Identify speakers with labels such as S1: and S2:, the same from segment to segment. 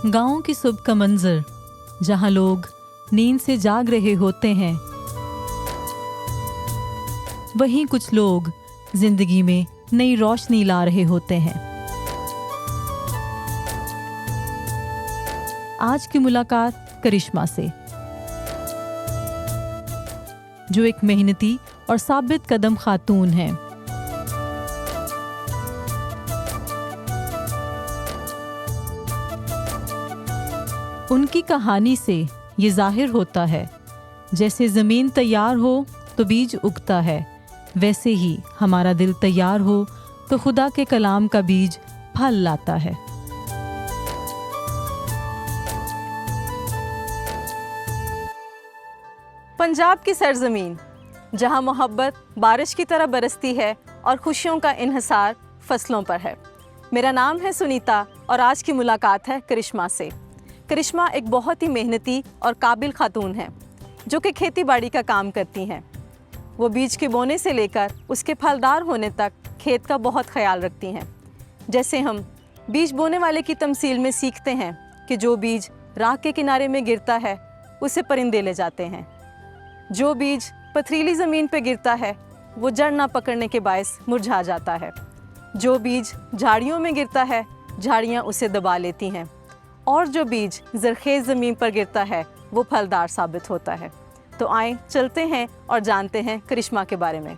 S1: गाँव की सुबह का मंजर, जहाँ लोग नींद से जाग रहे होते हैं, वहीं कुछ लोग जिंदगी में नई रोशनी ला रहे होते हैं। आज की मुलाकात करिश्मा से, जो एक मेहनती और साबित कदम खातून है। उनकी कहानी से ये जाहिर होता है, जैसे ज़मीन तैयार हो तो बीज उगता है, वैसे ही हमारा दिल तैयार हो तो खुदा के कलाम का बीज फल लाता है।
S2: पंजाब की सरजमीन, जहां मोहब्बत बारिश की तरह बरसती है और खुशियों का इन्हिसार फसलों पर है। मेरा नाम है सुनीता और आज की मुलाकात है करिश्मा से। करिश्मा एक बहुत ही मेहनती और काबिल खातून है, जो कि खेती बाड़ी का काम करती हैं। वो बीज के बोने से लेकर उसके फलदार होने तक खेत का बहुत ख्याल रखती हैं। जैसे हम बीज बोने वाले की तमसील में सीखते हैं कि जो बीज राह के किनारे में गिरता है उसे परिंदे ले जाते हैं, जो बीज पथरीली ज़मीन पे गिरता है वो जड़ ना पकड़ने के बायस मुरझा जाता है, जो बीज झाड़ियों में गिरता है झाड़ियाँ उसे दबा लेती हैं, और जो बीज ज़रखेज़ ज़मीन पर गिरता है वो फलदार साबित होता है। तो आएँ चलते हैं और जानते हैं करिश्मा के बारे में।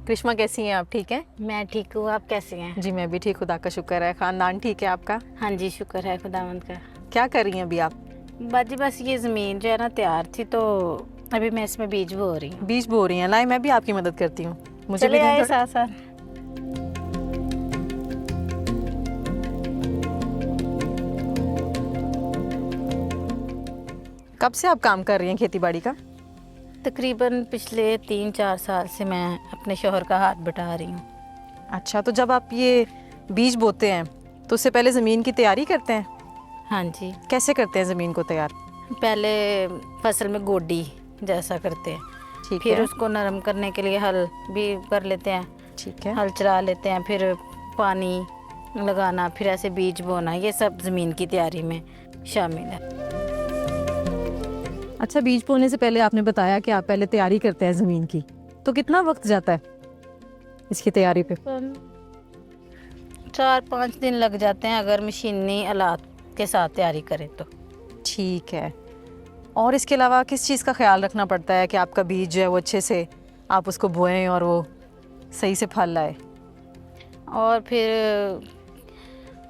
S2: करिश्मा कैसी हैं आप? ठीक हैं?
S3: मैं ठीक हूँ, आप कैसे हैं?
S2: जी मैं भी ठीक, खुदा का शुक्र है। ख़ानदान ठीक है आपका?
S3: हाँ जी, शुक्र है खुदावंद का।
S2: क्या कर रही हैं अभी आप?
S3: बाजी बस ये ज़मीन जो है ना तैयार थी, तो अभी मैं इसमें बीज बो रही हूँ।
S2: बीज बो रही हैं? लाए मैं भी आपकी मदद करती हूँ, मुझे
S3: चले
S2: भी
S3: आए
S2: दें
S3: साथ साथ।
S2: कब से आप काम कर रही हैं खेती बाड़ी का?
S3: तकरीबन पिछले 3-4 साल से मैं अपने शोहर का हाथ बटा रही हूँ।
S2: अच्छा, तो जब आप ये बीज बोते हैं तो उससे पहले ज़मीन की तैयारी करते हैं?
S3: हाँ जी,
S2: कैसे करते हैं ज़मीन को तैयार?
S3: पहले फसल में गोडी जैसा करते हैं,
S2: ठीक
S3: फिर
S2: है,
S3: उसको नरम करने के लिए हल भी कर लेते हैं,
S2: ठीक है।
S3: हल चला लेते हैं, फिर पानी लगाना, फिर ऐसे बीज बोना, ये सब ज़मीन की तैयारी में शामिल है।
S2: अच्छा, बीज बोने से पहले आपने बताया कि आप पहले तैयारी करते हैं ज़मीन की, तो कितना वक्त जाता है इसकी तैयारी पे?
S3: 4-5 दिन लग जाते हैं अगर मशीनी आलात के साथ तैयारी करें तो।
S2: ठीक है। और इसके अलावा किस चीज़ का ख्याल रखना पड़ता है कि आपका बीज जो है वो अच्छे से आप उसको बोएं और वो सही से फल लाए?
S3: और फिर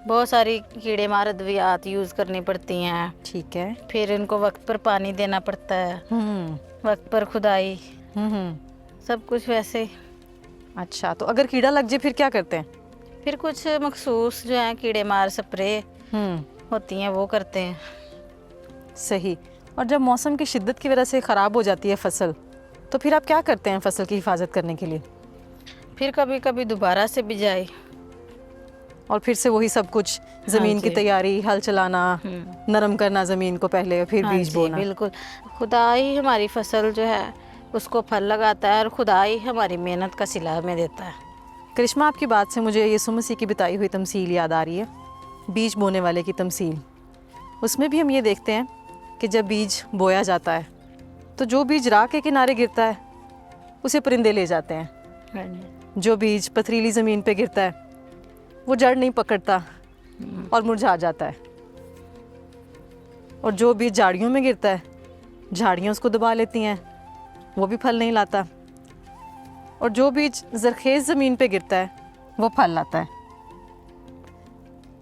S3: बहुत सारी कीड़े मार अद्वियात यूज़ करनी पड़ती हैं,
S2: ठीक है।
S3: फिर इनको वक्त पर पानी देना पड़ता है, वक्त पर खुदाई, सब कुछ वैसे।
S2: अच्छा, तो अगर कीड़ा लग जाए फिर क्या करते हैं?
S3: फिर कुछ मखसूस जो है कीड़े मार स्प्रे होती हैं वो करते हैं।
S2: सही। और जब मौसम की शिद्दत की वजह से ख़राब हो जाती है फसल, तो फिर आप क्या करते हैं फसल की हिफाजत करने के लिए?
S3: फिर कभी कभी दोबारा से बिजाई,
S2: और फिर से वही सब कुछ ज़मीन की तैयारी, हल चलाना, नरम करना ज़मीन को पहले, फिर
S3: हाँ
S2: बीज बोना।
S3: बिल्कुल, खुदा ही हमारी फसल जो है उसको फल लगाता है और खुदा ही हमारी मेहनत का सिला हमें देता है।
S2: करिश्मा, आपकी बात से मुझे यीशु मसीह की बताई हुई तमसील याद आ रही है, बीज बोने वाले की तमसील। उसमें भी हम ये देखते हैं कि जब बीज बोया जाता है तो जो बीज राह के किनारे गिरता है उसे परिंदे ले जाते हैं, जो बीज पथरीली ज़मीन पे गिरता है वो जड़ नहीं पकड़ता और मुरझा जाता है, और जो बीज झाड़ियों में गिरता है झाड़ियाँ उसको दबा लेती हैं, वो भी फल नहीं लाता, और जो बीज ज़रखेज़ ज़मीन पे गिरता है वो फल लाता है।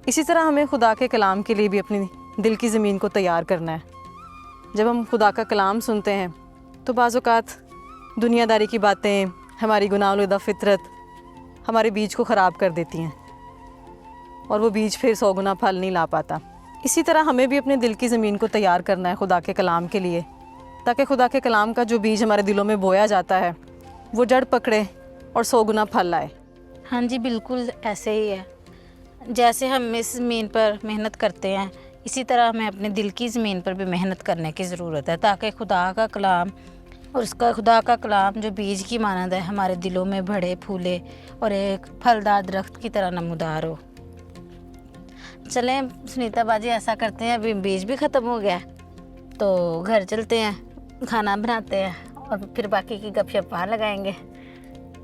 S2: इसी तरह हमें खुदा के कलाम के लिए भी अपनी दिल की ज़मीन को तैयार करना है। जब हम खुदा का कलाम सुनते हैं तो बाज़ औक़ात दुनियादारी की बातें, हमारी गुनाह-ज़दा फितरत हमारे बीज को ख़राब कर देती हैं और वो बीज फिर 100 गुना फल नहीं ला पाता। इसी तरह हमें भी अपने दिल की ज़मीन को तैयार करना है खुदा के कलाम के लिए, ताकि खुदा के कलाम का जो बीज हमारे दिलों में बोया जाता है वो जड़ पकड़े और 100 गुना फल लाए।
S3: हाँ जी, बिल्कुल ऐसे ही है। जैसे हम इस ज़मीन पर मेहनत करते हैं, इसी तरह हमें अपने दिल की ज़मीन पर भी मेहनत करने की ज़रूरत है, ताकि खुदा का कलाम और उसका खुदा का कलाम जो बीज की मानद है हमारे दिलों में बढ़े फूले और एक फलदार दरख्त की तरह नमूदार हो। चलें सुनीता बाजी, ऐसा करते हैं, अभी बीज भी ख़त्म हो गया तो घर चलते हैं, खाना बनाते हैं और फिर बाकी की गपशप वहाँ लगाएंगे।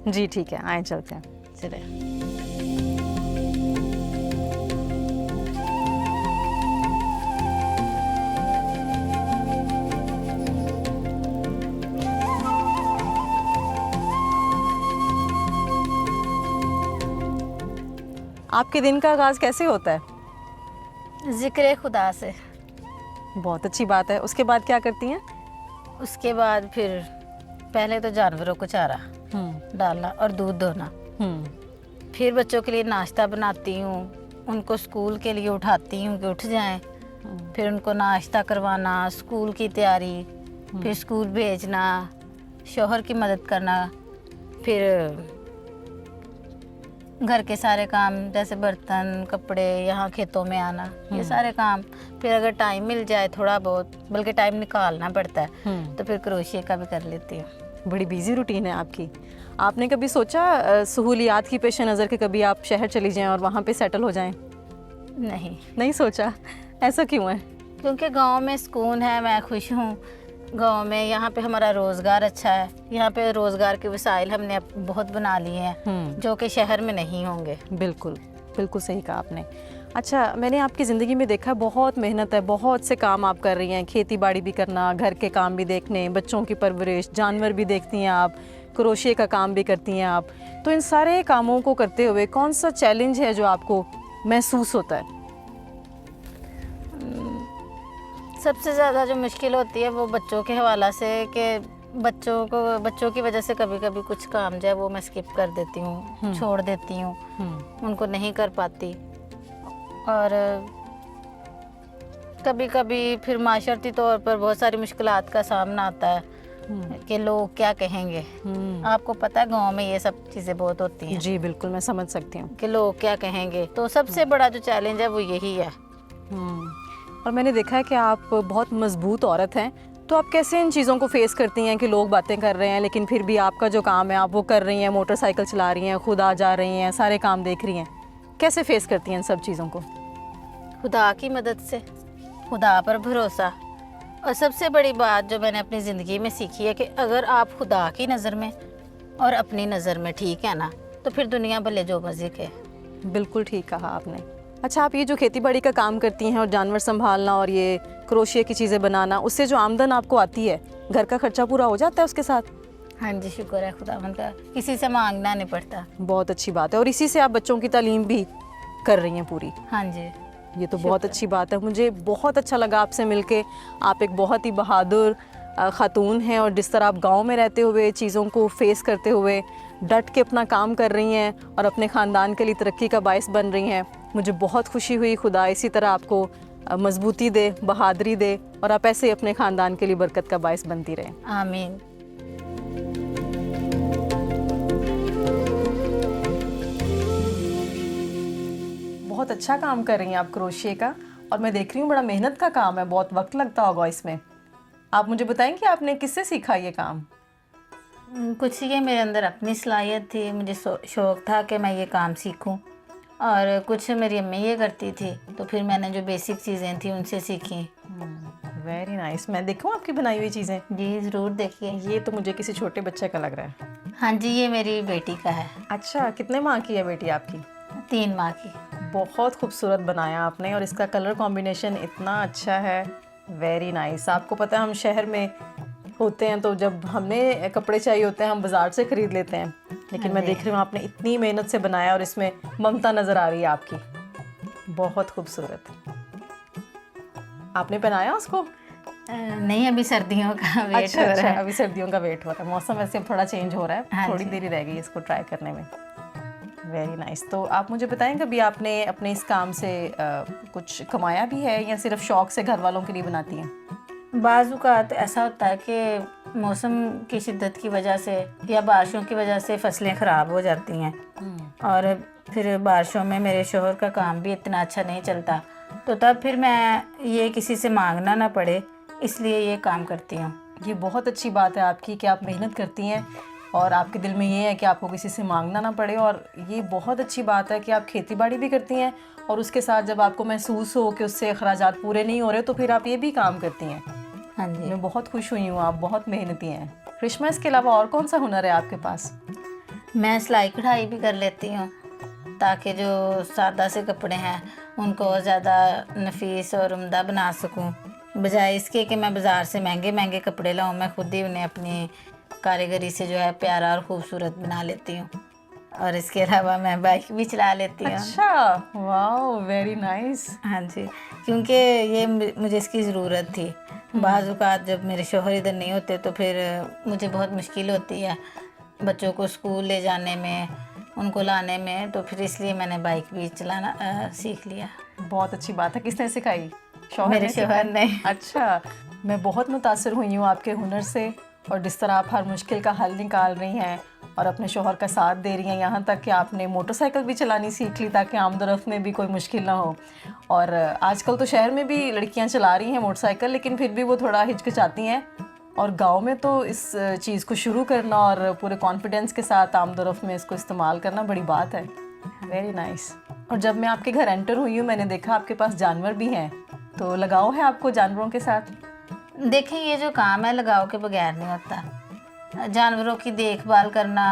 S2: जी ठीक है, आए चलते हैं।
S3: चले।
S2: आपके दिन का आगाज़ कैसे होता है?
S3: ज़िक्र खुदा से।
S2: बहुत अच्छी बात है। उसके बाद क्या करती हैं?
S3: उसके बाद फिर पहले तो जानवरों को चारा डालना और दूध दोना, फिर बच्चों के लिए नाश्ता बनाती हूँ, उनको स्कूल के लिए उठाती हूँ कि उठ जाएं, फिर उनको नाश्ता करवाना, स्कूल की तैयारी, फिर स्कूल भेजना, शौहर की मदद करना, फिर घर के सारे काम जैसे बर्तन, कपड़े, यहाँ खेतों में आना, ये सारे काम। फिर अगर टाइम मिल जाए थोड़ा बहुत, बल्कि टाइम निकालना पड़ता है, तो फिर क्रोशिया का भी कर लेती हूँ।
S2: बड़ी बिजी रूटीन है आपकी। आपने कभी सोचा सहूलियात की पेश नज़र के कभी आप शहर चली जाएं और वहाँ पे सेटल हो जाएं? नहीं सोचा। ऐसा क्यों है?
S3: क्योंकि गांव में सुकून है, मैं खुश हूँ गांव में। यहाँ पे हमारा रोज़गार अच्छा है, यहाँ पे रोज़गार के वसाइल हमने बहुत बना लिए हैं जो कि शहर में नहीं होंगे।
S2: बिल्कुल बिल्कुल सही कहा आपने। अच्छा, मैंने आपकी ज़िंदगी में देखा बहुत मेहनत है, बहुत से काम आप कर रही हैं, खेती बाड़ी भी करना, घर के काम भी देखने, बच्चों की परवरिश, जानवर भी देखती हैं आप, क्रोशिया का काम भी करती हैं आप। तो इन सारे कामों को करते हुए कौन सा चैलेंज है जो आपको महसूस होता है?
S3: सबसे ज़्यादा जो मुश्किल होती है वो बच्चों के हवाला से, कि बच्चों की वजह से कभी कभी कुछ काम जो है वो मैं स्किप कर देती हूँ, छोड़ देती हूँ, उनको नहीं कर पाती। और कभी कभी फिर माशरती तौर पर बहुत सारी मुश्किलात का सामना आता है कि लोग क्या कहेंगे। आपको पता है गांव में ये सब चीज़ें बहुत होती हैं।
S2: जी बिल्कुल, मैं समझ सकती हूँ
S3: कि लोग क्या कहेंगे। तो सबसे बड़ा जो चैलेंज है वो यही है।
S2: और मैंने देखा है कि आप बहुत मजबूत औरत हैं, तो आप कैसे इन चीज़ों को फेस करती हैं कि लोग बातें कर रहे हैं लेकिन फिर भी आपका जो काम है आप वो कर रही हैं, मोटरसाइकिल चला रही हैं, खुद आ जा रही हैं, सारे काम देख रही हैं, कैसे फेस करती हैं इन सब चीज़ों को?
S3: खुदा की मदद से, खुदा पर भरोसा। और सबसे बड़ी बात जो मैंने अपनी ज़िंदगी में सीखी है कि अगर आप खुदा की नज़र में और अपनी नज़र में ठीक है ना, तो फिर दुनिया भले जो मर्जी के।
S2: बिल्कुल ठीक कहा आपने। अच्छा, आप ये जो खेती बाड़ी का काम करती हैं और जानवर संभालना और ये क्रोशिया की चीज़ें बनाना, उससे जो आमदन आपको आती है, घर का खर्चा पूरा हो जाता है उसके साथ?
S3: हाँ जी, शुक्र है खुदावंद का, किसी से मांगना नहीं पड़ता।
S2: बहुत अच्छी बात है। और इसी से आप बच्चों की तालीम भी कर रही हैं पूरी?
S3: हाँ जी,
S2: ये तो बहुत अच्छी बात है। मुझे बहुत अच्छा लगा आपसे मिलके। आप एक बहुत ही बहादुर ख़ातून हैं और जिस तरह आप गांव में रहते हुए चीज़ों को फेस करते हुए डट के अपना काम कर रही हैं और अपने ख़ानदान के लिए तरक्की का बायस बन रही हैं, मुझे बहुत खुशी हुई। खुदा इसी तरह आपको मजबूती दे, बहादुरी दे और आप ऐसे अपने ख़ानदान के लिए बरकत का बायस बनती रहें।
S3: आमीन।
S2: बहुत अच्छा काम कर रही हैं आप क्रोशिया का, और मैं देख रही हूँ बड़ा मेहनत का काम है, बहुत वक्त लगता होगा इसमें। आप मुझे बताएंगे आपने किससे सीखा ये काम?
S3: कुछ ये मेरे अंदर अपनी सलाहियत थी, मुझे शौक़ था कि मैं ये काम सीखूं, और कुछ मेरी अम्मी ये करती थी, तो फिर मैंने जो बेसिक चीज़ें थी उनसे सीखी।
S2: Very nice. मैं देखूँ आपकी बनाई हुई चीज़ें?
S3: जी ज़रूर देखिए।
S2: ये तो मुझे किसी छोटे बच्चे का लग रहा है।
S3: हाँ जी, ये मेरी बेटी का है।
S2: अच्छा, कितने माह की है बेटी आपकी?
S3: 3 माह की।
S2: बहुत खूबसूरत बनाया आपने और इसका कलर कॉम्बिनेशन इतना अच्छा है। Very nice. आपको पता है हम शहर में होते हैं तो जब हमें कपड़े चाहिए होते हैं हम बाज़ार से ख़रीद लेते हैं, लेकिन मैं देख रही हूँ आपने इतनी मेहनत से बनाया और इसमें ममता नज़र आ रही है आपकी। बहुत खूबसूरत। आपने पहनाया उसको?
S3: नहीं, अभी सर्दियों का वेट
S2: अच्छा
S3: हो रहा
S2: अच्छा,
S3: है।
S2: अभी सर्दियों का वेट हो रहा है। मौसम वैसे अब थोड़ा चेंज हो रहा है,
S3: हाँ
S2: थोड़ी
S3: जी।
S2: देर ही रह गई इसको ट्राई करने में। Very nice. तो आप मुझे बताएं कभी आपने अपने इस काम से कुछ कमाया भी है या सिर्फ शौक से घर वालों के लिए बनाती हैं?
S3: बाज़-औक़ात ऐसा होता है कि मौसम की शिद्दत की वजह से या बारिशों की वजह से फसलें ख़राब हो जाती हैं और फिर बारिशों में मेरे शोहर का काम भी इतना अच्छा नहीं चलता, तो तब फिर मैं ये किसी से मांगना ना पड़े, इसलिए ये काम करती हूँ।
S2: ये बहुत अच्छी बात है आपकी कि आप मेहनत करती हैं और आपके दिल में ये है कि आपको किसी से मांगना ना पड़े, और ये बहुत अच्छी बात है कि आप खेती बाड़ी भी करती हैं और उसके साथ जब आपको महसूस हो कि उससे अखराजात पूरे नहीं हो रहे तो फिर आप ये भी काम करती हैं।
S3: हाँ जी।
S2: मैं बहुत खुश हुई हूँ, आप बहुत मेहनती हैं। करिश्मा, इसके अलावा और कौन सा हुनर है आपके पास?
S3: मैं सिलाई कढ़ाई भी कर लेती हूँ ताकि जो सादा से कपड़े हैं उनको और ज़्यादा नफीस और उम्दा बना सकूँ, बजाय इसके कि मैं बाज़ार से महंगे महंगे कपड़े लाऊँ। मैं खुद ही उन्हें अपनी कारीगरी से जो है प्यारा और ख़ूबसूरत बना लेती हूँ। और इसके अलावा मैं बाइक भी चला लेती हूँ।
S2: अच्छा, वाओ, वेरी नाइस।
S3: हाँ जी, क्योंकि ये मुझे इसकी ज़रूरत थी। बाज़ औक़ात जब मेरे शौहर इधर नहीं होते तो फिर मुझे बहुत मुश्किल होती है बच्चों को स्कूल ले जाने में, उनको लाने में, तो फिर इसलिए मैंने बाइक भी चलाना सीख लिया।
S2: बहुत अच्छी बात है। किसने सिखाई? शौहर
S3: मेरे
S2: ने
S3: शौहर
S2: सिखाई?
S3: ने।
S2: अच्छा, मैं बहुत मुतासर हुई हूँ आपके हुनर से और जिस तरह आप हर मुश्किल का हल निकाल रही हैं और अपने शौहर का साथ दे रही हैं, यहाँ तक कि आपने मोटरसाइकिल भी चलानी सीख ली ताकि आमदोरफ्त में भी कोई मुश्किल ना हो। और आजकल तो शहर में भी लड़कियाँ चला रही हैं मोटरसाइकिल, लेकिन फिर भी वो थोड़ा हिचकिचाती हैं, और गांव में तो इस चीज़ को शुरू करना और पूरे कॉन्फिडेंस के साथ आमदोरफ्त में इसको इस्तेमाल करना बड़ी बात है। Very nice. और जब मैं आपके घर एंटर हुई हूँ मैंने देखा आपके पास जानवर भी हैं, तो लगाव है आपको जानवरों के साथ?
S3: देखें, ये जो काम है लगाव के बगैर नहीं होता। जानवरों की देखभाल करना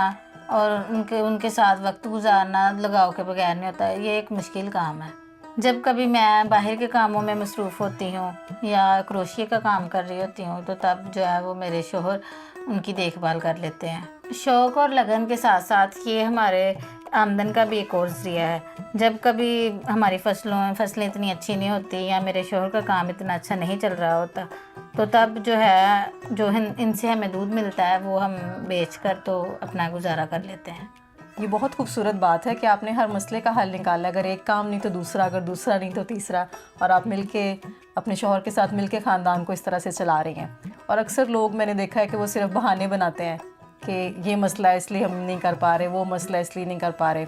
S3: और उनके साथ वक्त गुजारना लगाव के बगैर नहीं होता। ये एक मुश्किल काम है। जब कभी मैं बाहर के कामों में मसरूफ़ होती हूँ या क्रोशिया का काम कर रही होती हूँ तो तब जो है वो मेरे शौहर उनकी देखभाल कर लेते हैं। शौक़ और लगन के साथ साथ ये हमारे आमदन का भी एक और ज़रिया है। जब कभी हमारी फसलें इतनी अच्छी नहीं होती या मेरे शौहर का काम इतना अच्छा नहीं चल रहा होता तो तब जो है इनसे हमें दूध मिलता है वो हम बेच कर तो अपना गुजारा कर लेते हैं।
S2: ये बहुत खूबसूरत बात है कि आपने हर मसले का हल निकाला। अगर एक काम नहीं तो दूसरा, अगर दूसरा नहीं तो तीसरा, और आप मिलके अपने शौहर के साथ मिलके ख़ानदान को इस तरह से चला रही हैं। और अक्सर लोग मैंने देखा है कि वो सिर्फ बहाने बनाते हैं कि ये मसला है इसलिए हम नहीं कर पा रहे, वो मसला है इसलिए नहीं कर पा रहे,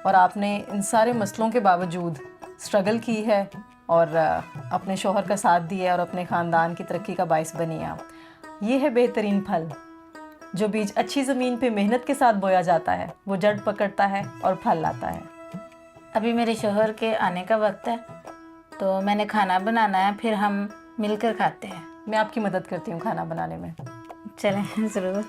S2: और आपने इन सारे मसलों के बावजूद स्ट्रगल की है और अपने शौहर का साथ दिया और अपने ख़ानदान की तरक्की का बाइस बनी आप। ये है बेहतरीन फल। जो बीज अच्छी ज़मीन पे मेहनत के साथ बोया जाता है वो जड़ पकड़ता है और फल लाता है।
S3: अभी मेरे शौहर के आने का वक्त है तो मैंने खाना बनाना है, फिर हम मिलकर खाते हैं।
S2: मैं आपकी मदद करती हूँ खाना बनाने में।
S3: चलें, ज़रूर।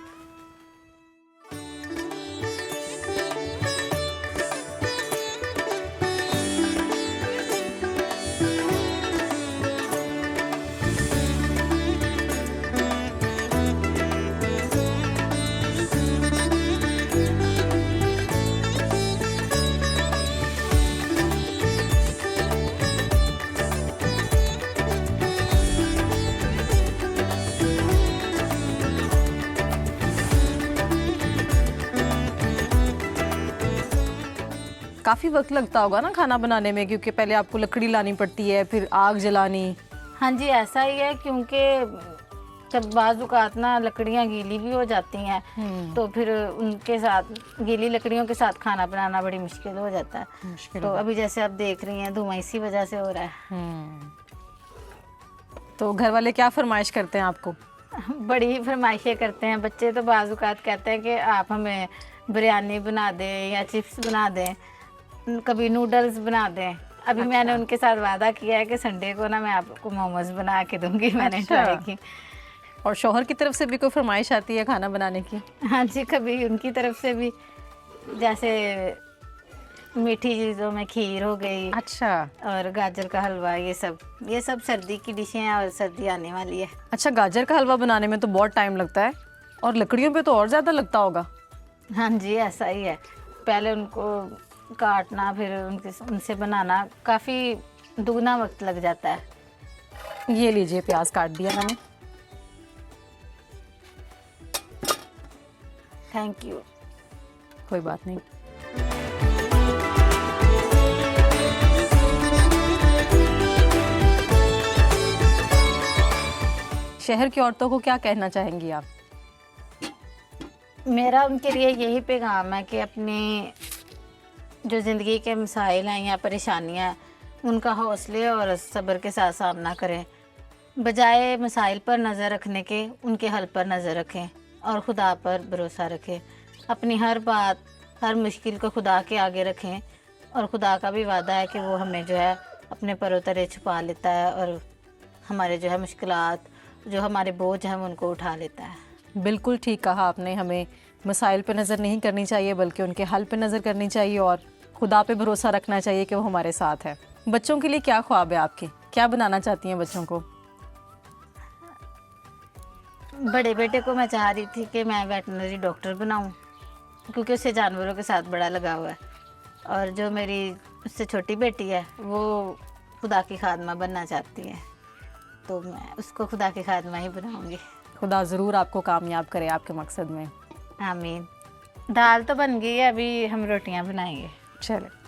S2: काफ़ी वक्त लगता होगा ना खाना बनाने में, क्योंकि पहले आपको लकड़ी लानी पड़ती है, फिर आग जलानी।
S3: हाँ जी, ऐसा ही है, क्योंकि जब बाज़ औक़ात ना लकड़ियाँ गीली भी हो जाती हैं तो फिर उनके साथ गीली लकड़ियों के साथ खाना बनाना बड़ी मुश्किल हो जाता है। तो अभी जैसे आप देख रही हैं धुआं इसी वजह से हो रहा है।
S2: तो घर वाले क्या फरमाइश करते हैं आपको?
S3: बड़ी ही फरमाइशें करते हैं बच्चे। तो बाज़ औक़ात कहते हैं कि आप हमें बिरयानी बना दें या चिप्स बना दें, कभी नूडल्स बना दें, अभी मैंने उनके साथ वादा किया है कि संडे को ना मैं आपको मोमोज बना के दूंगी। मैंने
S2: अच्छा।
S3: ट्राई की।
S2: और शौहर की तरफ से भी कोई फरमाइश आती है खाना बनाने की?
S3: हाँ जी, कभी उनकी तरफ से भी, जैसे मीठी चीज़ों में खीर हो गई
S2: अच्छा।
S3: और गाजर का हलवा, ये सब सर्दी की डिशें हैं और सर्दी आने वाली है।
S2: अच्छा, गाजर का हलवा बनाने में तो बहुत टाइम लगता है और लकड़ियों पे तो और ज़्यादा लगता होगा।
S3: हाँ जी, ऐसा ही है। पहले उनको काटना, फिर उनसे बनाना, काफ़ी दुगना वक्त लग जाता है।
S2: ये लीजिए, प्याज काट दिया मैंने।
S3: Thank you.
S2: कोई बात नहीं। शहर की औरतों को क्या कहना चाहेंगी आप?
S3: मेरा उनके लिए यही पैगाम है कि अपनी जो ज़िंदगी के मसाइल हैं या परेशानियां हैं, उनका हौसले और सब्र के साथ सामना करें। बजाय मसाइल पर नज़र रखने के उनके हल पर नज़र रखें और खुदा पर भरोसा रखें। अपनी हर बात, हर मुश्किल को खुदा के आगे रखें और खुदा का भी वादा है कि वो हमें जो है अपने परों तले छुपा लेता है और हमारे जो है मुश्किलात, जो हमारे बोझ हैं, उनको उठा लेता है।
S2: बिल्कुल ठीक कहा आपने। हमें मसाइल पे नज़र नहीं करनी चाहिए बल्कि उनके हल पे नज़र करनी चाहिए और खुदा पे भरोसा रखना चाहिए कि वो हमारे साथ है। बच्चों के लिए क्या ख्वाब है आपके? क्या बनाना चाहती हैं बच्चों को?
S3: बड़े बेटे को मैं चाह रही थी कि मैं वेटनरी डॉक्टर बनाऊं, क्योंकि उससे जानवरों के साथ बड़ा लगाव है। और जो मेरी उससे छोटी बेटी है वो खुदा की खादमा बनना चाहती है, तो मैं उसको खुदा की खादमा ही बनाऊंगी।
S2: खुदा ज़रूर आपको कामयाब करे आपके मकसद में।
S3: आमीन। दाल तो बन गई है, अभी हम रोटियां बनाएंगे।
S2: चले।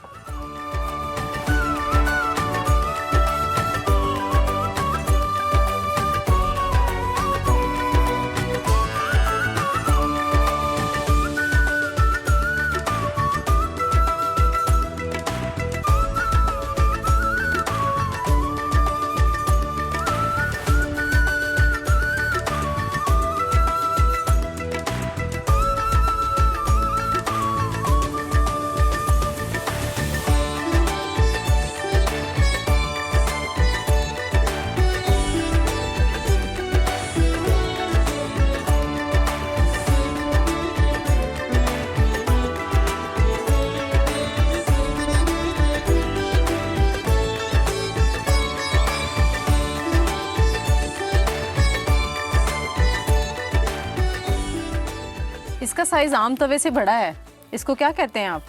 S2: इसका साइज आम तवे से बड़ा है, इसको क्या कहते हैं आप?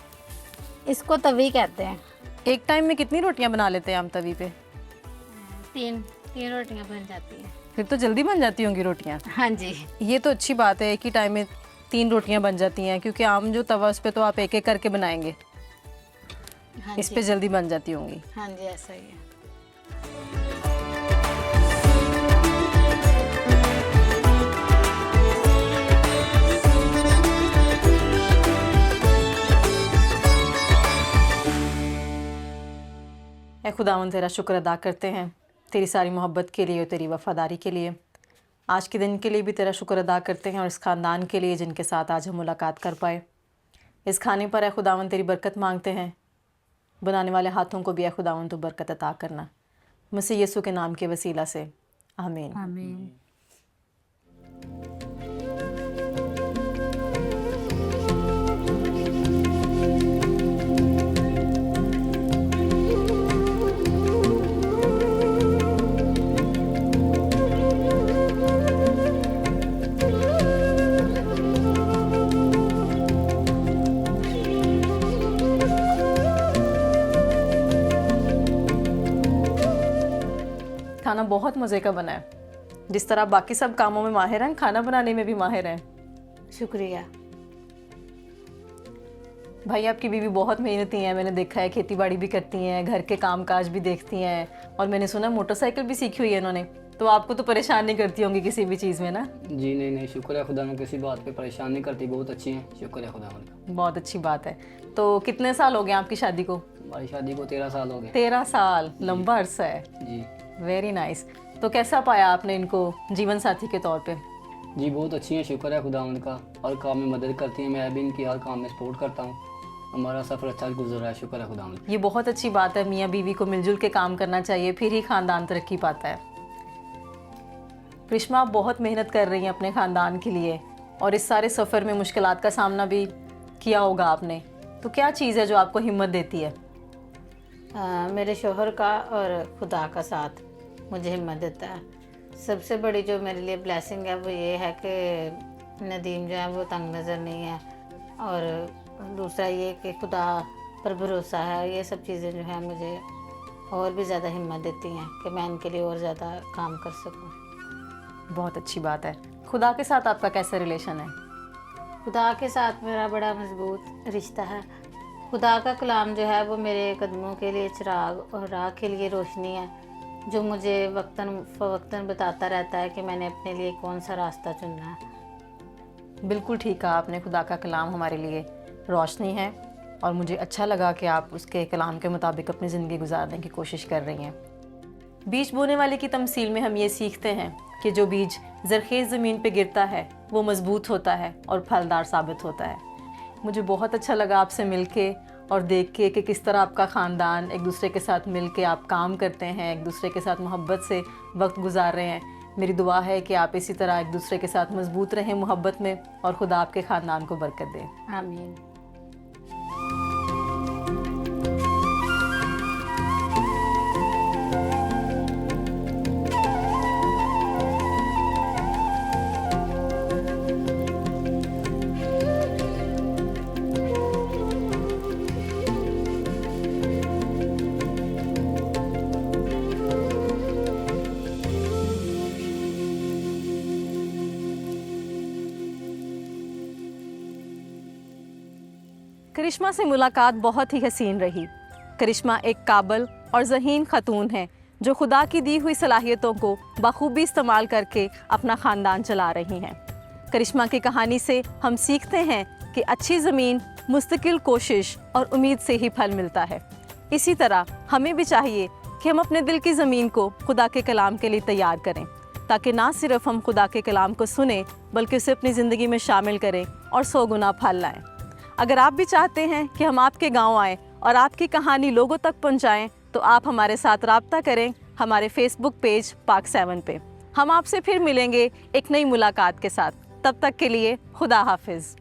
S3: इसको तवी कहते हैं।
S2: एक टाइम में कितनी रोटियां बना लेते हैं आम तवी पे?
S3: तीन रोटियां बन जाती हैं।
S2: फिर तो जल्दी बन जाती होंगी रोटियां।
S3: हाँ जी।
S2: ये तो अच्छी बात है, एक ही टाइम में 3 रोटियां बन जाती हैं, क्योंकि आम जो तवा उस पे तो आप एक एक करके बनाएंगे,
S3: हाँ
S2: इस
S3: जी।
S2: पे जल्दी बन जाती होंगी।
S3: हाँ जी, ऐसा ही है।
S2: ऐ खुदावन तेरा शुक्र अदा करते हैं तेरी सारी मोहब्बत के लिए और तेरी वफ़ादारी के लिए। आज के दिन के लिए भी तेरा शुक्र अदा करते हैं और इस ख़ानदान के लिए जिनके साथ आज हम मुलाकात कर पाए। इस खाने पर ऐ खुदावन तेरी बरकत मांगते हैं। बनाने वाले हाथों को भी ऐ खुदावन तो बरकत अता करना, मसीह यीशु के नाम के वसीला से, आमीन।
S3: आमीन।
S2: खाना बहुत मज़े का बना है। जिस तरह बाकी सब कामों में माहिर हैं, खाना बनाने में भी माहिर हैं।
S3: शुक्रिया।
S2: भाई आपकी बीवी बहुत मेहनती हैं, मैंने देखा है, खेती बाड़ी भी करती हैं, घर के काम काज भी देखती हैं और मैंने सुना मोटरसाइकिल भी सीखी हुई है इन्होंने। तो आपको तो परेशान नहीं करती होंगी किसी भी चीज़ में ना?
S4: जी नहीं, शुक्र है खुदा में, किसी बात पे परेशान नहीं करती, बहुत अच्छी हैं, शुक्र है खुदा का।
S2: बहुत अच्छी बात है। तो कितने साल हो गए आपकी शादी को?
S4: हमारी शादी को 13 साल हो गए।
S2: 13 साल, लंबा अरसा है।
S4: जी
S2: वेरी नाइस। तो कैसा पाया आपने इनको जीवन साथी के तौर पे?
S4: जी बहुत अच्छी हैं, शुक्र है खुदा का। हर काम में मदद करती हैं, मैं भी इनकी हर काम में सपोर्ट करता हूँ। हमारा सफ़र अच्छा गुजर रहा है, शुक्र है खुदा।
S2: ये बहुत अच्छी बात है, मियाँ बीवी को मिलजुल के काम करना चाहिए, फिर ही ख़ानदान तरक्की पाता है। करिश्मा, आप बहुत मेहनत कर रही हैं अपने ख़ानदान के लिए और इस सारे सफ़र में मुश्किलात का सामना भी किया होगा आपने, तो क्या चीज़ है जो आपको हिम्मत देती है?
S3: मेरे शोहर का और खुदा का साथ मुझे हिम्मत देता है। सबसे बड़ी जो मेरे लिए ब्लेसिंग है वो ये है कि नदीम जो है वो तंग नज़र नहीं है, और दूसरा ये कि खुदा पर भरोसा है। ये सब चीज़ें जो है मुझे और भी ज़्यादा हिम्मत देती हैं कि मैं इनके लिए और ज़्यादा काम कर सकूं।
S2: बहुत अच्छी बात है। खुदा के साथ आपका कैसा रिलेशन है?
S3: खुदा के साथ मेरा बड़ा मजबूत रिश्ता है। खुदा का कलाम जो है वो मेरे कदमों के लिए चिराग और राह के लिए रोशनी है, जो मुझे वक्तन फ़वक्तन बताता रहता है कि मैंने अपने लिए कौन सा रास्ता चुनना है।
S2: बिल्कुल ठीक कहा आपने, खुदा का कलाम हमारे लिए रोशनी है और मुझे अच्छा लगा कि आप उसके कलाम के मुताबिक अपनी ज़िंदगी गुजारने की कोशिश कर रही हैं। बीज बोने वाले की तमसील में हम ये सीखते हैं कि जो बीज ज़रख़ेज़ ज़मीन पे गिरता है वो मज़बूत होता है और फलदार साबित होता है। मुझे बहुत अच्छा लगा आपसे मिलके और देख के कि किस तरह आपका ख़ानदान एक दूसरे के साथ मिल के आप काम करते हैं, एक दूसरे के साथ मोहब्बत से वक्त गुजार रहे हैं। मेरी दुआ है कि आप इसी तरह एक दूसरे के साथ मजबूत रहें मोहब्बत में, और खुदा आपके ख़ानदान को बरकत दे।
S3: आमीन।
S2: करिश्मा से मुलाकात बहुत ही हसीन रही। करिश्मा एक काबिल और ज़हीन ख़तून है जो खुदा की दी हुई सलाहियतों को बखूबी इस्तेमाल करके अपना ख़ानदान चला रही हैं। करिश्मा की कहानी से हम सीखते हैं कि अच्छी ज़मीन मुस्तकिल कोशिश और उम्मीद से ही फल मिलता है। इसी तरह हमें भी चाहिए कि हम अपने दिल की ज़मीन को खुदा के कलाम के लिए तैयार करें, ताकि ना सिर्फ हम खुदा के कलाम को सुने बल्कि उसे अपनी ज़िंदगी में शामिल करें और 100 गुना फल लाएं। अगर आप भी चाहते हैं कि हम आपके गांव आएँ और आपकी कहानी लोगों तक पहुंचाएं, तो आप हमारे साथ राब्ता करें हमारे फेसबुक पेज पाक 7 पे। हम आपसे फिर मिलेंगे एक नई मुलाकात के साथ। तब तक के लिए खुदा हाफिज़।